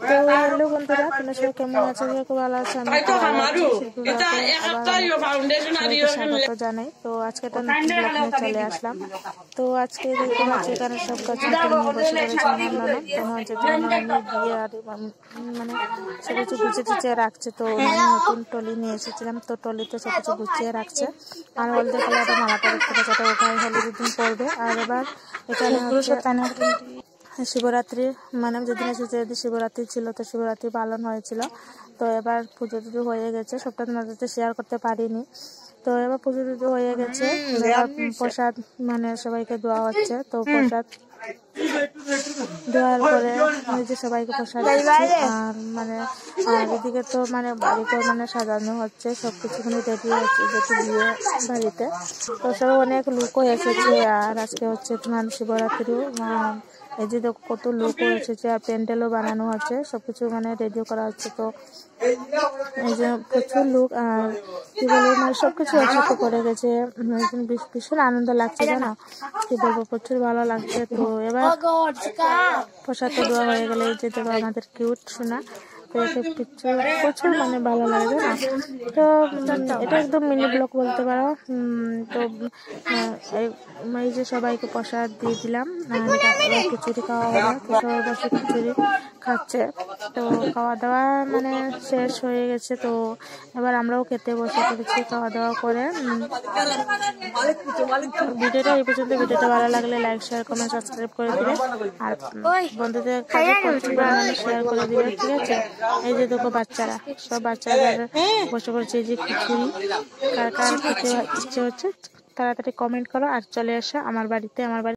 তো হ্যালো বন্ধুরা, তোমরা সবাই কেমন আছো? খুব ভালো আছো। আমি স্বাগত জানাই। তো আজকে একটা নতুন ব্লগ নিয়ে চলে আসলাম। তো আজকে দেখতে পাচ্ছি এখানে সব কাজ নিয়ে বসে পড়েছে আমার ননদ। তো হচ্ছে বিয়ে আর মানে সব কিছু গুছিয়ে টুচিয়ে রাখছে। তো নতুন টলি নিয়ে এসেছিলাম, তো টলিতে সব কিছু গুছিয়ে রাখছে। আর হলদে কালারের মালাটা দেখতে পাচ্ছে, ওটা ওখানে হলুদের দিন পরবে। আর এবার এখানে হচ্ছে শিবরাত্রি, মানে যেদিন এসেছে শিবরাত্রি ছিল, তো শিবরাত্রি পালন হয়েছিল। তো এবার পুজো টুজো হয়ে গেছে, সবটা তোমাদের সাথে শেয়ার করতে পারিনি। তো এবার পুজো টুজো হয়ে গেছে, প্রসাদ মানে সবাইকে দেওয়া হচ্ছে। তো প্রসাদ দেওয়ার পরে যে সবাইকে প্রসাদ দিচ্ছে। আর মানে আর এদিকে তো মানে বাড়িতে মানে সাজানো হচ্ছে, সবকিছু মানে রেডি হচ্ছে যেহেতু বিয়ে বাড়িতে। তো সব অনেক লোকও এসেছে। আর আজকে হচ্ছে তোমার শিবরাত্রিও, এই যে দেখো কত লোকও এসেছে। আর প্যান্ডেলও বানানো হচ্ছে, সবকিছু মানে রেডিও করা হচ্ছে। তো এই যে প্রচুর লোক, আর কি বলবো মানে সবকিছু একসাথে করে গেছে। ভীষণ আনন্দ লাগছে, জানো কি বলবো, প্রচুর ভালো লাগছে। তো এবার প্রসাদ দেওয়া হয়ে গেলে এই যে দেখো আমাদের কিউট শোনা, তো একে প্রচুর মানে ভালো লাগে না। তো এটা একদম মিনি ব্লগ বলতে পারো। তো এই যে সবাইকে প্রসাদ দিয়ে দিলাম, খিচুড়ি খাওয়া হবে। তো সবাই বসে খিচুড়ি খাচ্ছে। তো খাওয়া দাওয়া মানে শেষ হয়ে গেছে। তো এবার আমরাও খেতে বসে পড়েছি খাওয়া দাওয়া করে। ভিডিওটা এই পর্যন্ত। ভিডিওটা ভালো লাগলে লাইক, শেয়ার, কমেন্ট, সাবস্ক্রাইব করে দিবে। আর বন্ধুদের কাছে প্রচুর পরিমাণে শেয়ার করে দিবে, ঠিক আছে? এই যে দেখো বাচ্চারা, সব বাচ্চারা বসে পড়েছে। এই যে খিচুড়ি কার কার খেতে ইচ্ছে হচ্ছে তাড়াতাড়ি কমেন্ট করো আর চলে আসো আমার বাড়িতে।